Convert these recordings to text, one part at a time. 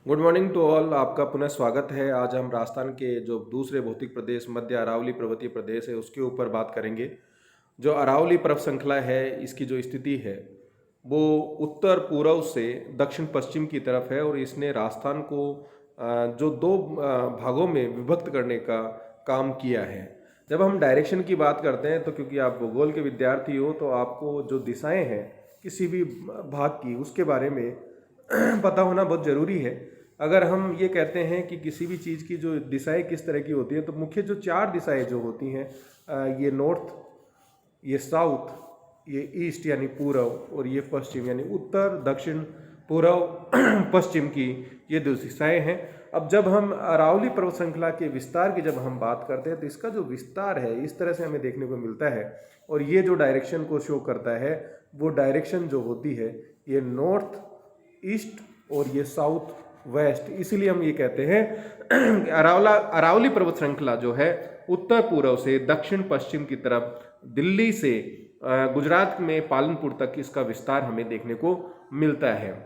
Good morning to all. आपका पुनः स्वागत है। आज हम राजस्थान के जो दूसरे भौतिक प्रदेश मध्य अरावली पर्वतीय प्रदेश है उसके ऊपर बात करेंगे। जो अरावली पर्वत श्रृंखला है इसकी जो स्थिति है वो उत्तर पूर्व से दक्षिण पश्चिम की तरफ है और इसने राजस्थान को जो दो भागों में विभक्त करने का काम किया है। जब हम डायरेक्शन की बात करते हैं तो क्योंकि आप भूगोल के विद्यार्थी हो तो आपको जो दिशाएं हैं किसी भी भाग की उसके बारे में पता होना बहुत ज़रूरी है। अगर हम ये कहते हैं कि किसी भी चीज़ की जो दिशाएं किस तरह की होती है तो मुख्य जो चार दिशाएं जो होती हैं ये नॉर्थ, ये साउथ, ये ईस्ट यानी पूर्व और ये पश्चिम यानी उत्तर दक्षिण पूर्व पश्चिम की ये दो दिशाएं हैं। अब जब हम अरावली पर्वत श्रृंखला के विस्तार की जब हम बात करते हैं तो इसका जो विस्तार है इस तरह से हमें देखने को मिलता है और ये जो डायरेक्शन को शो करता है वो डायरेक्शन जो होती है ये नॉर्थ ईस्ट और ये साउथ वेस्ट। इसीलिए हम ये कहते हैं कि अरावली पर्वत श्रृंखला जो है उत्तर पूर्व से दक्षिण पश्चिम की तरफ दिल्ली से गुजरात में पालनपुर तक इसका विस्तार हमें देखने को मिलता है।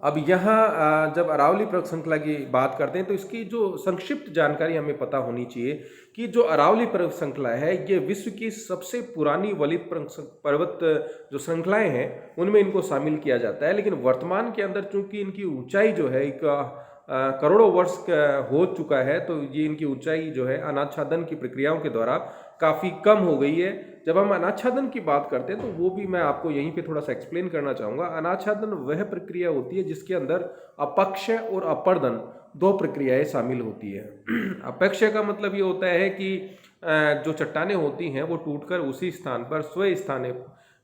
अब यहाँ जब अरावली पर्वत श्रृंखला की बात करते हैं तो इसकी जो संक्षिप्त जानकारी हमें पता होनी चाहिए कि जो अरावली पर्वत श्रृंखला है ये विश्व की सबसे पुरानी वलित पर्वत जो श्रृंखलाएं हैं उनमें इनको शामिल किया जाता है। लेकिन वर्तमान के अंदर चूंकि इनकी ऊंचाई जो है एक करोड़ों वर्ष हो चुका है तो ये इनकी ऊंचाई जो है अनाच्छादन की प्रक्रियाओं के द्वारा काफ़ी कम हो गई है। जब हम अनाच्छादन की बात करते हैं तो वो भी मैं आपको यहीं पे थोड़ा सा एक्सप्लेन करना चाहूँगा। अनाच्छादन वह प्रक्रिया होती है जिसके अंदर अपक्षय और अपर्दन दो प्रक्रियाएं शामिल होती है। अपक्षय का मतलब ये होता है कि जो चट्टानें होती हैं वो टूटकर उसी स्थान पर स्व स्थाने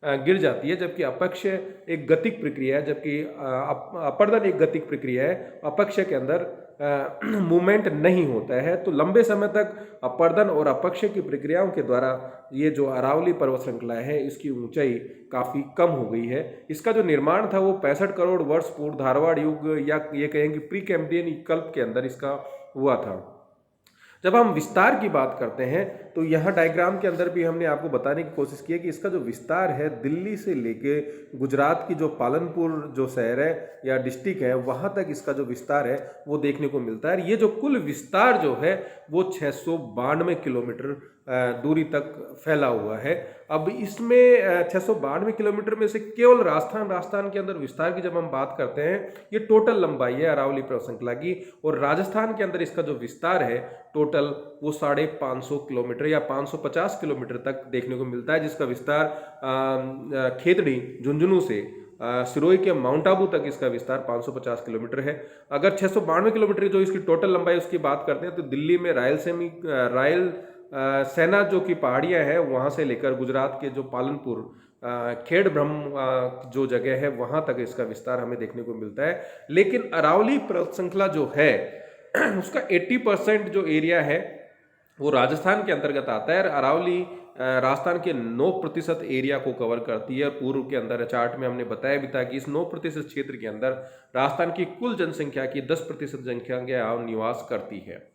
गिर जाती है, जबकि अपक्षय एक गतिक प्रक्रिया है, जबकि अपर्दन एक गतिक प्रक्रिया है। अपक्षय के अंदर मूवमेंट नहीं होता है। तो लंबे समय तक अपर्दन और अपक्षय की प्रक्रियाओं के द्वारा ये जो अरावली पर्वत श्रृंखला है इसकी ऊंचाई काफ़ी कम हो गई है। इसका जो निर्माण था वो 65 करोड़ वर्ष पूर्व धारवाड़ युग या ये कहेंगे प्री कैम्ब्रियन कल्प के अंदर इसका हुआ था। जब हम विस्तार की बात करते हैं तो यहाँ डायग्राम के अंदर भी हमने आपको बताने की कोशिश की है कि इसका जो विस्तार है दिल्ली से लेके गुजरात की जो पालनपुर जो शहर है या डिस्ट्रिक्ट है वहाँ तक इसका जो विस्तार है वो देखने को मिलता है। ये जो कुल विस्तार जो है वो 692 किलोमीटर दूरी तक फैला हुआ है। अब इसमें 692 किलोमीटर में से केवल राजस्थान के अंदर विस्तार की जब हम बात करते हैं ये टोटल लंबाई है अरावली पर्वत श्रृंखला की, और राजस्थान के अंदर इसका जो विस्तार है टोटल वो 550 किलोमीटर या 550 किलोमीटर तक देखने को मिलता है, जिसका विस्तार खेतड़ी झुंझुनू से सिरोही के माउंट आबू तक इसका विस्तार 550 किलोमीटर है। अगर 692 किलोमीटर जो इसकी टोटल लंबाई उसकी बात करते हैं तो दिल्ली में रायल सेना जो की पहाड़ियां हैं वहां से लेकर गुजरात के जो पालनपुर खेड़ ब्रह्म जो जगह है वहां तक इसका विस्तार हमें देखने को मिलता है। लेकिन अरावली पर्वत श्रृंखला जो है उसका 80% जो एरिया है वो राजस्थान के अंतर्गत आता है। अरावली राजस्थान के 9% एरिया को कवर करती है। पूर्व के अंदर चार्ट में हमने बताया भी था कि इस 9% क्षेत्र के अंदर राजस्थान की कुल जनसंख्या की 10% जनसंख्या निवास करती है।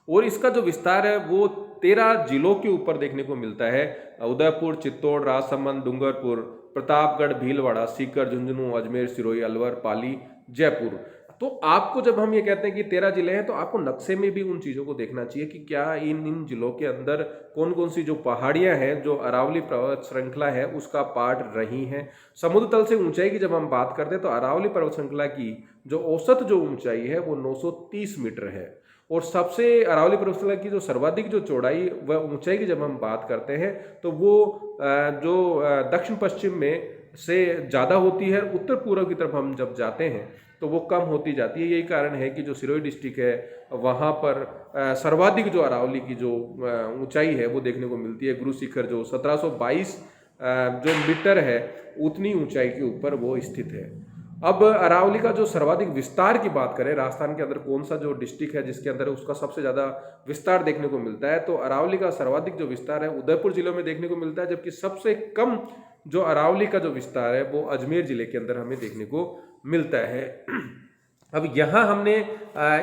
और इसका जो विस्तार है वो 13 जिलों के ऊपर देखने को मिलता है। उदयपुर, चित्तौड़, राजसमंद, डूंगरपुर, प्रतापगढ़, भीलवाड़ा, सीकर, झुंझुनू, अजमेर, सिरोही, अलवर, पाली, जयपुर। तो आपको जब हम ये कहते हैं कि 13 जिले हैं तो आपको नक्शे में भी उन चीज़ों को देखना चाहिए कि क्या इन जिलों के अंदर कौन कौन सी जो पहाड़ियां हैं जो अरावली पर्वत श्रृंखला है उसका पार्ट रही हैं। समुद्र तल से ऊंचाई की जब हम बात करते हैं तो अरावली पर्वत श्रृंखला की जो औसत जो ऊंचाई है वो 930 मीटर है, और सबसे अरावली पर्वत श्रृंखला की जो सर्वाधिक जो चौड़ाई व ऊंचाई की जब हम बात करते हैं तो वो जो दक्षिण पश्चिम में से ज़्यादा होती है, उत्तर पूर्व की तरफ हम जब जाते हैं तो वो कम होती जाती है। यही कारण है कि जो सिरोही डिस्ट्रिक्ट है वहाँ पर सर्वाधिक जो अरावली की जो ऊंचाई है वो देखने को मिलती है। गुरु शिखर जो 1722 जो मीटर है उतनी ऊंचाई के ऊपर वो स्थित है। अब अरावली का जो सर्वाधिक विस्तार की बात करें राजस्थान के अंदर कौन सा जो डिस्ट्रिक्ट है जिसके अंदर उसका सबसे ज़्यादा विस्तार देखने को मिलता है तो अरावली का सर्वाधिक जो विस्तार है उदयपुर जिले में देखने को मिलता है, जबकि सबसे कम जो अरावली का जो विस्तार है वो अजमेर जिले के अंदर हमें देखने को मिलता है। अब यहाँ हमने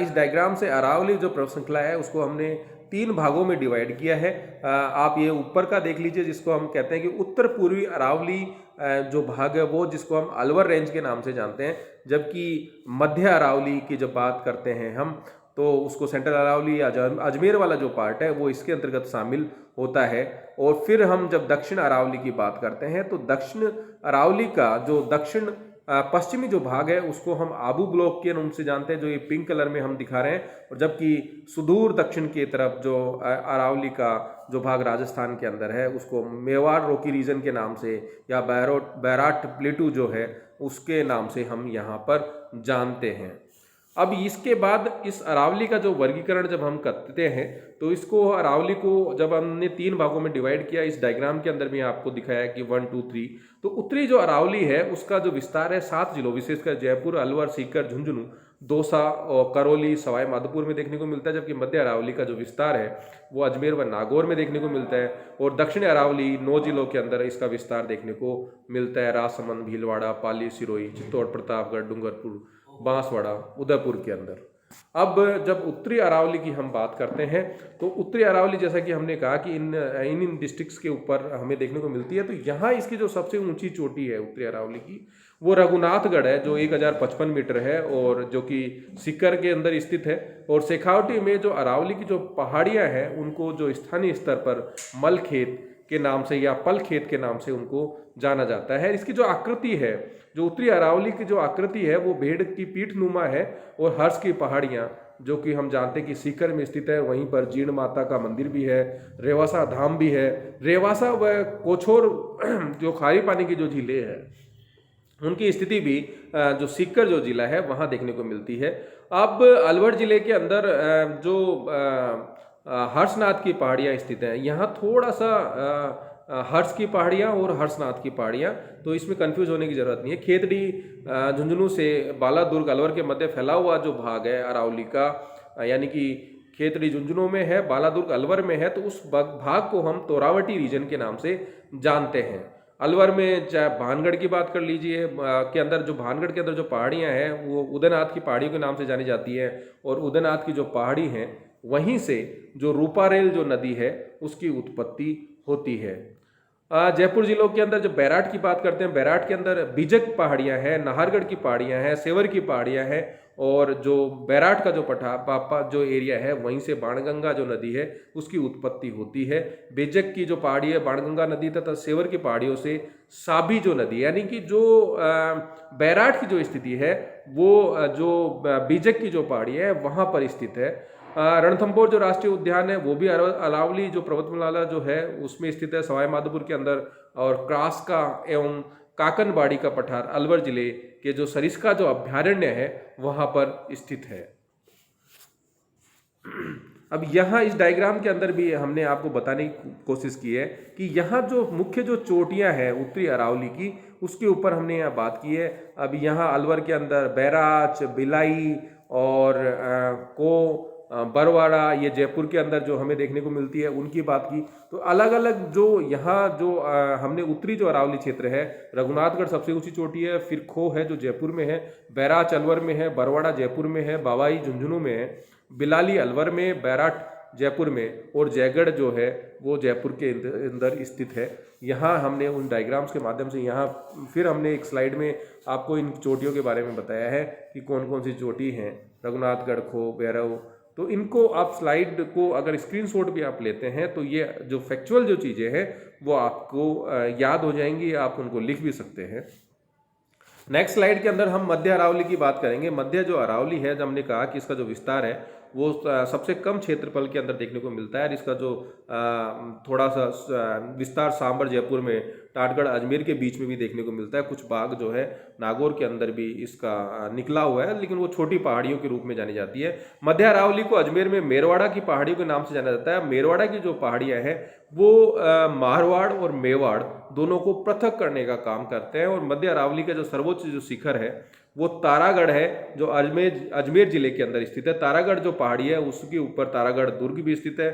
इस डायग्राम से अरावली जो पर्वत श्रृंखला है उसको हमने 3 भागों में डिवाइड किया है। आप ये ऊपर का देख लीजिए, जिसको हम कहते हैं कि उत्तर पूर्वी अरावली जो भाग है वो, जिसको हम अलवर रेंज के नाम से जानते हैं, जबकि मध्य अरावली की जब बात करते हैं हम, तो उसको सेंट्रल अरावली या अजमेर वाला जो पार्ट है वो इसके अंतर्गत शामिल होता है। और फिर हम जब दक्षिण अरावली की बात करते हैं तो दक्षिण अरावली का जो दक्षिण पश्चिमी जो भाग है उसको हम आबू ब्लॉक के नाम से जानते हैं, जो ये पिंक कलर में हम दिखा रहे हैं। और जबकि सुदूर दक्षिण की तरफ जो अरावली का जो भाग राजस्थान के अंदर है उसको मेवाड़ रॉकी रीजन के नाम से या बैराट प्लेटू जो है उसके नाम से हम यहाँ पर जानते हैं। अब इसके बाद इस अरावली का जो वर्गीकरण जब हम करते हैं तो इसको अरावली को जब हमने 3 भागों में डिवाइड किया, इस डायग्राम के अंदर भी आपको दिखाया कि 1 2 3, तो उत्तरी जो अरावली है उसका जो विस्तार है 7 जिलों विशेषकर जयपुर, अलवर, सीकर, झुंझुनू, दौसा और करौली, सवाई माधोपुर में देखने को मिलता है। जबकि मध्य अरावली का जो विस्तार है वो अजमेर व नागौर में देखने को मिलता है। और दक्षिण अरावली 9 जिलों के अंदर इसका विस्तार देखने को मिलता है, राजसमंद, भीलवाड़ा, पाली, सिरोही, चित्तौड़, प्रतापगढ़, डूंगरपुर, बांसवाड़ा, उदयपुर के अंदर। अब जब उत्तरी अरावली की हम बात करते हैं तो उत्तरी अरावली, जैसा कि हमने कहा कि इन डिस्ट्रिक्ट्स के ऊपर हमें देखने को मिलती है, तो यहाँ इसकी जो सबसे ऊंची चोटी है उत्तरी अरावली की वो रघुनाथगढ़ है, जो 1055 मीटर है और जो कि सीकर के अंदर स्थित है। और शेखावटी में जो अरावली की जो पहाड़ियाँ हैं उनको जो स्थानीय स्तर पर मल खेत के नाम से या पल खेत के नाम से उनको जाना जाता है। इसकी जो आकृति है, जो उत्तरी अरावली की जो आकृति है वो भेड़ की पीठ नुमा है। और हर्ष की पहाड़ियाँ जो कि हम जानते हैं कि सीकर में स्थित है, वहीं पर जीर्ण माता का मंदिर भी है, रेवासा धाम भी है। रेवासा व कोछोर जो खारी पानी की जो झीलें हैं उनकी स्थिति भी जो सीकर जो जिला है वहाँ देखने को मिलती है। अब अलवर जिले के अंदर जो हर्षनाथ की पहाड़ियाँ स्थित हैं, यहाँ थोड़ा सा हर्ष की पहाड़ियाँ और हर्षनाथ की पहाड़ियाँ, तो इसमें कंफ्यूज होने की जरूरत नहीं है। खेतड़ी झुंझुनू से बालादुर्ग अलवर के मध्य फैला हुआ जो भाग है अरावली का, यानी कि खेतड़ी झुंझुनू में है, बालादुर्ग अलवर में है, तो उस भाग को हम तोरावटी रीजन के नाम से जानते हैं। अलवर में चाहे भानगढ़ की बात कर लीजिए, के अंदर जो भानगढ़ के अंदर जो पहाड़ियाँ हैं वो उदयनाथ की पहाड़ियों के नाम से जानी जाती है। और उदयनाथ की जो पहाड़ी हैं वहीं से जो रूपारेल जो नदी है उसकी उत्पत्ति होती है। जयपुर जिलों के अंदर जो बैराट की बात करते हैं, बैराट के अंदर बीजक पहाड़ियाँ हैं, नाहरगढ़ की पहाड़ियाँ हैं, सेवर की पहाड़ियाँ हैं। और जो बैराट का जो जो एरिया है वहीं से बाणगंगा जो नदी है उसकी उत्पत्ति होती है। बेजक की जो पहाड़ी है बाणगंगा नदी तथा सेवर की पहाड़ियों से साबी जो नदी, यानी कि जो बैराट की जो स्थिति है वो जो बेजक की जो पहाड़ी है वहाँ पर स्थित है। रणथंभौर जो राष्ट्रीय उद्यान है वो भी अरावली जो पर्वतमाला जो है उसमें स्थित है, सवाई माधोपुर के अंदर। और क्रास्का एवं काकनबाड़ी का पठार अलवर जिले के जो सरिस्का जो अभ्यारण्य है वहां पर स्थित है। अब यहाँ इस डायग्राम के अंदर भी हमने आपको बताने की कोशिश की है कि यहाँ जो मुख्य जो चोटियाँ हैं उत्तरी अरावली की उसके ऊपर हमने यहाँ बात की है। अब यहाँ अलवर के अंदर बैराच, बिलाई और बरवाड़ा, ये जयपुर के अंदर जो हमें देखने को मिलती है उनकी बात की, तो अलग अलग जो यहाँ जो हमने उत्तरी जो अरावली क्षेत्र है, रघुनाथगढ़ सबसे ऊंची चोटी है, फिर खो है जो जयपुर में है, बैराच अलवर में है, बरवाड़ा जयपुर में है, बावाई झुंझुनू में है, बिलाली अलवर में, बैराट जयपुर में और जयगढ़ जो है वो जयपुर के अंदर स्थित है। यहाँ हमने उन डायग्राम्स के माध्यम से यहाँ फिर हमने एक स्लाइड में आपको इन चोटियों के बारे में बताया है कि कौन कौन सी चोटी हैं, रघुनाथगढ़, खो, भैरव। तो इनको आप स्लाइड को अगर स्क्रीनशॉट भी आप लेते हैं तो ये जो फैक्चुअल जो चीज़ें हैं वो आपको याद हो जाएंगी, आप उनको लिख भी सकते हैं। नेक्स्ट स्लाइड के अंदर हम मध्य अरावली की बात करेंगे। मध्य जो अरावली है, जब हमने कहा कि इसका जो विस्तार है वो सबसे कम क्षेत्रफल के अंदर देखने को मिलता है। और इसका जो थोड़ा सा विस्तार सांबर, जयपुर में, टाटगढ़, अजमेर के बीच में भी देखने को मिलता है। कुछ भाग जो है नागौर के अंदर भी इसका निकला हुआ है, लेकिन वो छोटी पहाड़ियों के रूप में जानी जाती है। मध्य अरावली को अजमेर में मेरवाड़ा की पहाड़ियों के नाम से जाना जाता है। मेरवाड़ा की जो पहाड़ियाँ हैं वो मारवाड़ और मेवाड़ दोनों को पृथक करने का काम करते हैं। और मध्य अरावली का जो सर्वोच्च जो शिखर है वो तारागढ़ है, जो अजमेर जिले के अंदर स्थित है। तारागढ़ जो पहाड़ी है उसके ऊपर तारागढ़ दुर्ग भी स्थित है,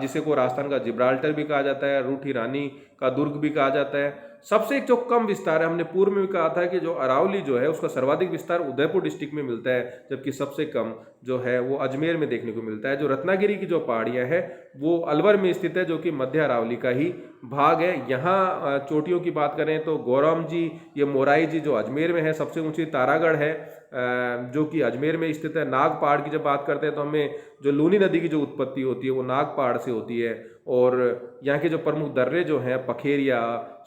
जिसे को राजस्थान का जिब्राल्टर भी कहा जाता है, रूठी रानी का दुर्ग भी कहा जाता है। सबसे जो कम विस्तार है, हमने पूर्व में भी कहा था कि जो अरावली जो है उसका सर्वाधिक विस्तार उदयपुर डिस्ट्रिक्ट में मिलता है, जबकि सबसे कम जो है वो अजमेर में देखने को मिलता है। जो रत्नागिरी की जो पहाड़ियाँ हैं वो अलवर में स्थित है, जो कि मध्य अरावली का ही भाग है। यहाँ चोटियों की बात करें तो गौरम जी, ये मोराई जी जो अजमेर में है, सबसे ऊंची तारागढ़ है जो कि अजमेर में स्थित है। नाग पहाड़ की जब बात करते हैं तो हमें जो लूनी नदी की जो उत्पत्ति होती है वो नाग पहाड़ से होती है। और यहाँ के जो प्रमुख दर्रे जो हैं पखेरिया,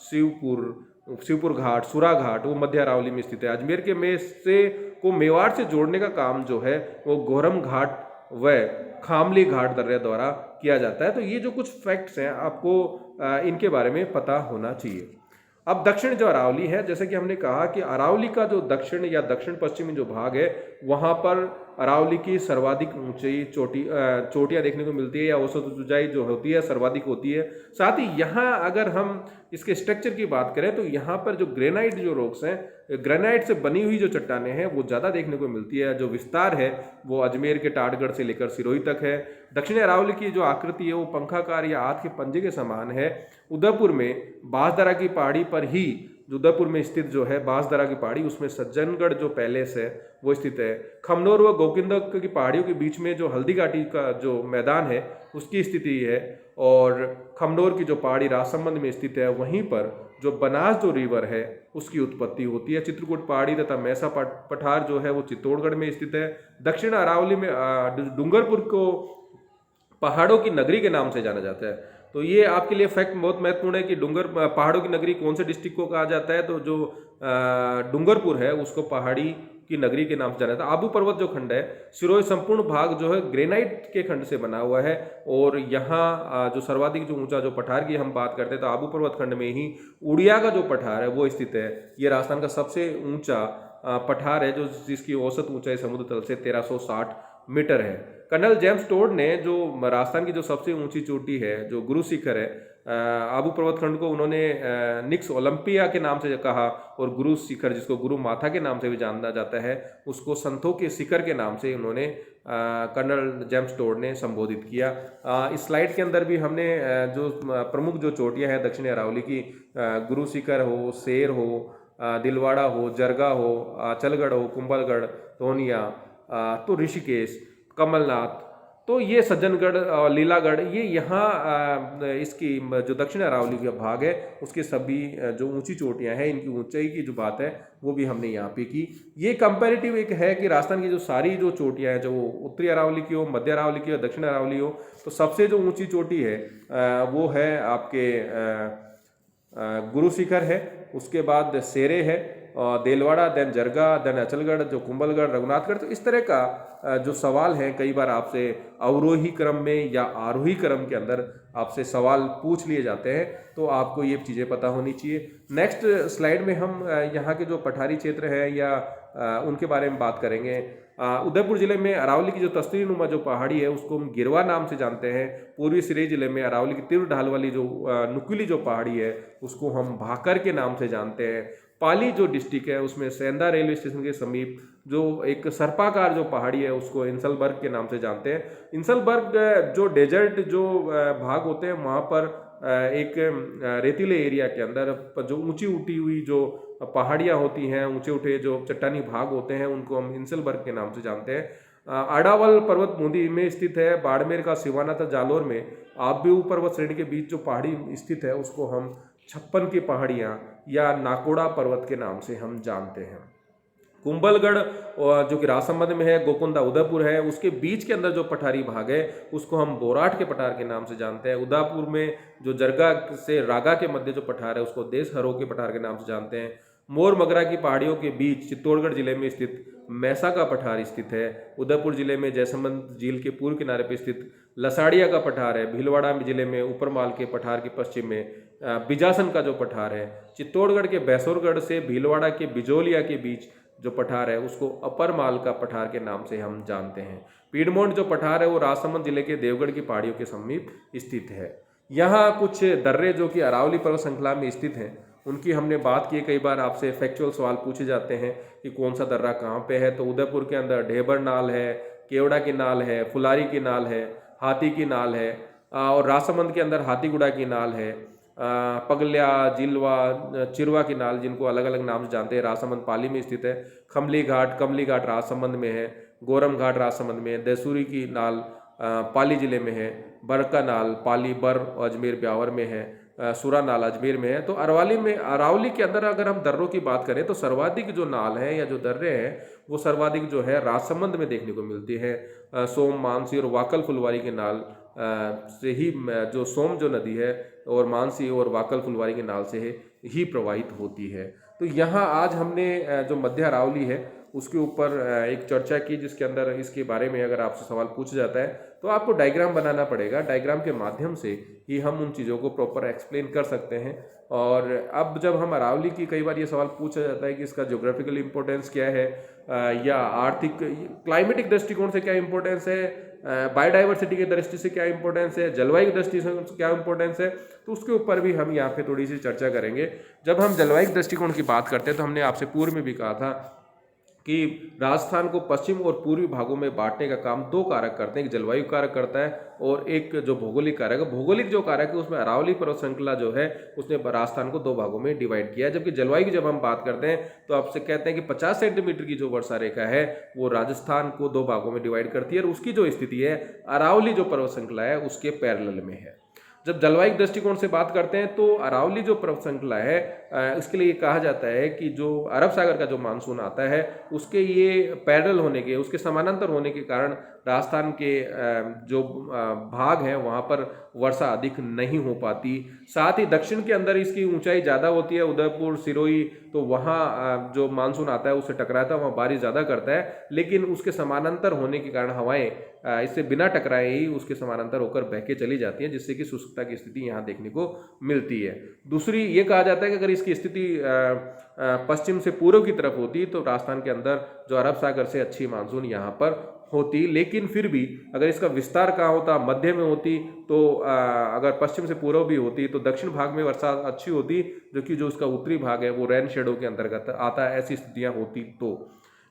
शिवपुर घाट, सुरा घाट, वो मध्य अरावली में स्थित है। अजमेर के में से को मेवाड़ से जोड़ने का काम जो है वो गोरम घाट व खामली घाट दर्रे द्वारा किया जाता है। तो ये जो कुछ फैक्ट्स हैं आपको इनके बारे में पता होना चाहिए। अब दक्षिण जो अरावली है, जैसे कि हमने कहा कि अरावली का जो दक्षिण या दक्षिण पश्चिमी जो भाग है वहाँ पर अरावली की सर्वाधिक ऊंचाई चोटियाँ देखने को मिलती है, या औसत ऊंचाई जो होती है सर्वाधिक होती है। साथ ही यहाँ अगर हम इसके स्ट्रक्चर की बात करें तो यहाँ पर जो ग्रेनाइट जो रॉक्स हैं, ग्रेनाइट से बनी हुई जो चट्टानें हैं वो ज़्यादा देखने को मिलती है। जो विस्तार है वो अजमेर के टाटगढ़ से लेकर सिरोही तक है। दक्षिणी अरावली की जो आकृति है वो पंखाकार या हाथ के पंजे के समान है। उदयपुर में बांसदरा की पहाड़ी पर ही, जो उदयपुर में स्थित जो है बांसदरा की पहाड़ी, उसमें सज्जनगढ़ जो पैलेस है वो स्थित है। खमनोर व गोकिंदक की पहाड़ियों के बीच में जो हल्दी घाटी का जो मैदान है उसकी स्थिति है। और खमनोर की जो पहाड़ी राजसमंद में स्थित है, वहीं पर जो बनास जो रिवर है उसकी उत्पत्ति होती है। चित्रकूट पहाड़ी तथा मैसा पठार जो है वो चित्तौड़गढ़ में स्थित है। दक्षिण अरावली में डूंगरपुर को पहाड़ों की नगरी के नाम से जाना जाता है। तो ये आपके लिए फैक्ट बहुत महत्वपूर्ण है कि पहाड़ों की नगरी कौन से डिस्ट्रिक्ट को कहा जाता है। तो जो डूंगरपुर है उसको पहाड़ी की नगरी के नाम से जाना जाता है। आबू पर्वत जो खंड है, सिरोही संपूर्ण भाग जो है ग्रेनाइट के खंड से बना हुआ है। और यहाँ जो सर्वाधिक जो ऊंचा जो पठार की हम बात करते हैं तो आबू पर्वत खंड में ही उड़िया का जो पठार है वो स्थित है। ये राजस्थान का सबसे ऊंचा पठार है, जो जिसकी औसत ऊंचाई समुद्र तल से 1360 मीटर है। कर्नल जेम्स टोड ने जो राजस्थान की जो सबसे ऊंची चोटी है, जो गुरु शिखर है, आबू पर्वत खंड को उन्होंने निक्स ओलंपिया के नाम से कहा, और गुरु शिखर जिसको गुरु माथा के नाम से भी जाना जाता है उसको संतों के शिखर के नाम से उन्होंने कर्नल जेम्स टोड ने संबोधित किया। इस स्लाइड के अंदर भी हमने जो प्रमुख जो चोटियां हैं दक्षिणी अरावली की, गुरु शिखर हो, शेर हो, दिलवाड़ा हो, जरगा हो, चलगढ़ हो, कुंभलगढ़, धोनिया, तो ऋषिकेश, कमलनाथ, तो ये सज्जनगढ़ और लीलागढ़, ये यहाँ इसकी जो दक्षिण अरावली का भाग है उसके सभी जो ऊंची चोटियाँ हैं, इनकी ऊंचाई की जो बात है वो भी हमने यहाँ पे की। ये कंपैरेटिव एक है कि राजस्थान की जो सारी जो चोटियाँ हैं, जो उत्तरी अरावली की हो, मध्य अरावली की हो, दक्षिण अरावली हो, तो सबसे जो ऊँची चोटी है वो है आपके गुरु शिखर है, उसके बाद शेरे है, देलवाड़ा, देन जरगा, देन अचलगढ़, जो कुंभलगढ़, रघुनाथगढ़। तो इस तरह का जो सवाल है कई बार आपसे अवरोही क्रम में या आरोही क्रम के अंदर आपसे सवाल पूछ लिए जाते हैं, तो आपको ये चीज़ें पता होनी चाहिए। नेक्स्ट स्लाइड में हम यहाँ के जो पठारी क्षेत्र है या उनके बारे में बात करेंगे। उदयपुर जिले में अरावली की जो तस्तरी नुमा जो पहाड़ी है उसको हम गिरवा नाम से जानते हैं। पूर्वी सिरोही जिले में अरावली की तीव्र ढाल वाली जो नुकीली जो पहाड़ी है उसको हम भाकर के नाम से जानते हैं। पाली जो डिस्ट्रिक्ट है उसमें सेंधा रेलवे स्टेशन के समीप जो एक सर्पाकार जो पहाड़ी है उसको इंसलबर्ग के नाम से जानते हैं। इंसलबर्ग जो डेजर्ट जो भाग होते हैं वहाँ पर एक रेतीले एरिया के अंदर जो ऊंची उठी हुई जो पहाड़ियाँ होती हैं, ऊंचे उठे जो चट्टानी भाग होते हैं, उनको हम इंसलबर्ग के नाम से जानते हैं। आडावल पर्वत बूंदी में स्थित है। बाड़मेर का सिवाना तथा जालोर में आबू पर्वत श्रेणी के बीच जो पहाड़ी स्थित है उसको हम 56 की पहाड़ियाँ या नाकोड़ा पर्वत के नाम से हम जानते हैं। कुंभलगढ़ जो कि राजसमंद में है, गोकुंदा उदयपुर है, उसके बीच के अंदर जो पठारी भाग है उसको हम बोराट के पठार के नाम से जानते हैं। उदयपुर में जो जरगा से रागा के मध्य जो पठार है उसको देश हरो के पठार के नाम से जानते हैं। मोर मगरा की पहाड़ियों के बीच चित्तौड़गढ़ जिले में स्थित मैसा का पठार स्थित है। उदयपुर जिले में जयसमंद झील के पूर्व किनारे पर स्थित लसाड़िया का पठार है। भीलवाड़ा जिले में ऊपरमाल के पठार के पश्चिम में बिजासन का जो पठार है। चित्तौड़गढ़ के बैसोरगढ़ से भीलवाड़ा के बिजोलिया के बीच जो पठार है उसको अपर माल का पठार के नाम से हम जानते हैं। पीडमोंट जो पठार है वो राजसमंद जिले के देवगढ़ की पहाड़ियों के समीप स्थित है। यहाँ कुछ दर्रे जो कि अरावली पर्वत श्रृंखला में स्थित हैं उनकी हमने बात की। कई बार आपसे फैक्चुअल सवाल पूछे जाते हैं कि कौन सा दर्रा कहाँ पे है, तो उदयपुर के अंदर ढेबर नाल है, केवड़ा की नाल है, फुलारी की नाल है, हाथी की नाल है, और राजसमंद के अंदर हाथीगुड़ा की नाल है, पगल्या, जिलवा, चिरवा की नाल, जिनको अलग अलग नाम से जानते हैं। राजसमंद पाली में स्थित है। खमली घाट, कमली घाट राजसमंद में है। गोरम घाट राजसमंद में है। देसूरी की नाल पाली जिले में है। बरका नाल पाली, बर, अजमेर, ब्यावर में है। सुरा नाल अजमेर में है। तो अरावली के अंदर अगर हम दर्रों की बात करें तो सर्वाधिक जो नाल है या जो दर्रे हैं वो सर्वाधिक जो है राजसमंद में देखने को मिलती है। सोम, मानसी और वाकल फुलवारी के नाल से ही जो सोम जो नदी है और मानसी और वाकल फुलवारी के नाल से ही प्रवाहित होती है। तो यहाँ आज हमने जो मध्य अरावली है उसके ऊपर एक चर्चा की, जिसके अंदर इसके बारे में अगर आपसे सवाल पूछा जाता है तो आपको डायग्राम बनाना पड़ेगा। डायग्राम के माध्यम से ही हम उन चीज़ों को प्रॉपर एक्सप्लेन कर सकते हैं। और अब जब हम अरावली की, कई बार ये सवाल पूछा जाता है कि इसका ज्योग्राफिकल इंपॉर्टेंस क्या है, या आर्थिक क्लाइमेटिक दृष्टिकोण से क्या इंपॉर्टेंस है, बायोडाइवर्सिटी की दृष्टि से क्या इंपॉर्टेंस है, जलवायु दृष्टि से क्या इंपॉर्टेंस है, तो उसके ऊपर भी हम यहाँ पे थोड़ी सी चर्चा करेंगे। जब हम जलवायु दृष्टिकोण की बात करते हैं तो हमने आपसे पूर्व में भी कहा था कि राजस्थान को पश्चिम और पूर्वी भागों में बांटने का काम दो कारक करते हैं। एक जलवायु कारक करता है और एक जो भौगोलिक कारक है। भौगोलिक जो कारक है उसमें अरावली पर्वत श्रृंखला जो है उसने राजस्थान को दो भागों में डिवाइड किया है। जबकि जलवायु की जब हम बात करते हैं तो आपसे कहते हैं कि 50 सेंटीमीटर की जो वर्षा रेखा है वो राजस्थान को दो भागों में डिवाइड करती है, और उसकी जो स्थिति है अरावली जो पर्वत श्रृंखला है उसके पैरेलल में है। जब जलवायु दृष्टिकोण से बात करते हैं तो अरावली जो पर्वत श्रृंखला है इसके लिए कहा जाता है कि जो अरब सागर का जो मानसून आता है उसके ये पैरेलल होने के, उसके समानांतर होने के कारण राजस्थान के जो भाग हैं वहाँ पर वर्षा अधिक नहीं हो पाती। साथ ही दक्षिण के अंदर इसकी ऊंचाई ज़्यादा होती है, उदयपुर, सिरोही, तो वहाँ जो मानसून आता है उससे टकराता है, वहाँ बारिश ज़्यादा करता है। लेकिन उसके समानांतर होने के कारण हवाएं इससे बिना टकराए ही उसके समानांतर होकर बह के चली जाती हैं, जिससे कि शुष्कता की स्थिति यहाँ देखने को मिलती है। दूसरी ये कहा जाता है कि अगर इसकी स्थिति पश्चिम से पूर्व की तरफ होती तो राजस्थान के अंदर जो अरब सागर से अच्छी मानसून यहाँ पर होती। लेकिन फिर भी अगर इसका विस्तार कहाँ होता, मध्य में होती, तो अगर पश्चिम से पूर्व भी होती तो दक्षिण भाग में वर्षा अच्छी होती, जो कि जो उसका उत्तरी भाग है वो रेन शेडो के अंतर्गत आता है। ऐसी स्थितियाँ होती तो।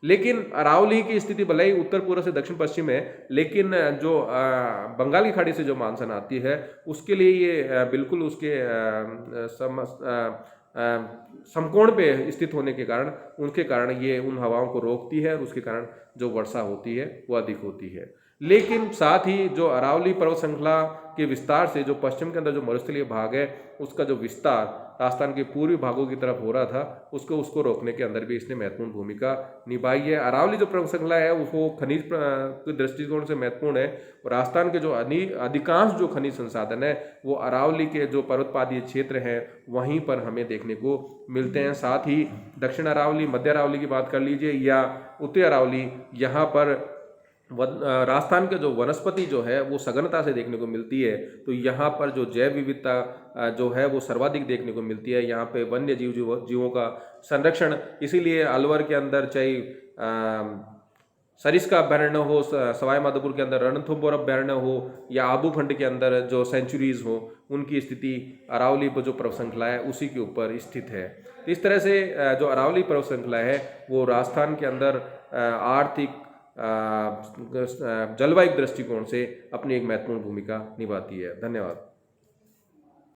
लेकिन अरावली की स्थिति भले ही उत्तर पूर्व से दक्षिण पश्चिम है, लेकिन जो बंगाल की खाड़ी से जो मानसून आती है उसके लिए ये बिल्कुल उसके समकोण पे स्थित होने के कारण, उनके कारण ये उन हवाओं को रोकती है और उसके कारण जो वर्षा होती है वो अधिक होती है। लेकिन साथ ही जो अरावली पर्वत श्रृंखला के विस्तार से जो पश्चिम के अंदर जो मरुस्थलीय भाग है उसका जो विस्तार राजस्थान के पूर्वी भागों की तरफ हो रहा था उसको रोकने के अंदर भी इसने महत्वपूर्ण भूमिका निभाई है। अरावली जो पर्वत श्रृंखला है उसको खनिज के दृष्टिकोण से महत्वपूर्ण है, और राजस्थान के जो अधिकांश जो खनिज संसाधन है वो अरावली के जो पर्वतपातीय क्षेत्र हैं वहीं पर हमें देखने को मिलते हैं। साथ ही दक्षिण अरावली, मध्य अरावली की बात कर लीजिए या उत्तरी अरावली, यहाँ पर राजस्थान के जो वनस्पति जो है वो सघनता से देखने को मिलती है। तो यहाँ पर जो जैव विविधता जो है वो सर्वाधिक देखने को मिलती है। यहाँ पे वन्य जीवों का संरक्षण, इसीलिए अलवर के अंदर चाहे सरिस्का अभ्यारण्य हो, सवाई माधोपुर के अंदर रणथंभौर अभ्यारण्य हो, या आबू खंड के अंदर जो सेंचुरीज हो, उनकी स्थिति अरावली पर जो पर्वत श्रृंखला है उसी के ऊपर स्थित है। इस तरह से जो अरावली पर्वत श्रृंखला है वो राजस्थान के अंदर आर्थिक जलवायु दृष्टिकोण से अपनी एक महत्वपूर्ण भूमिका निभाती है। धन्यवाद।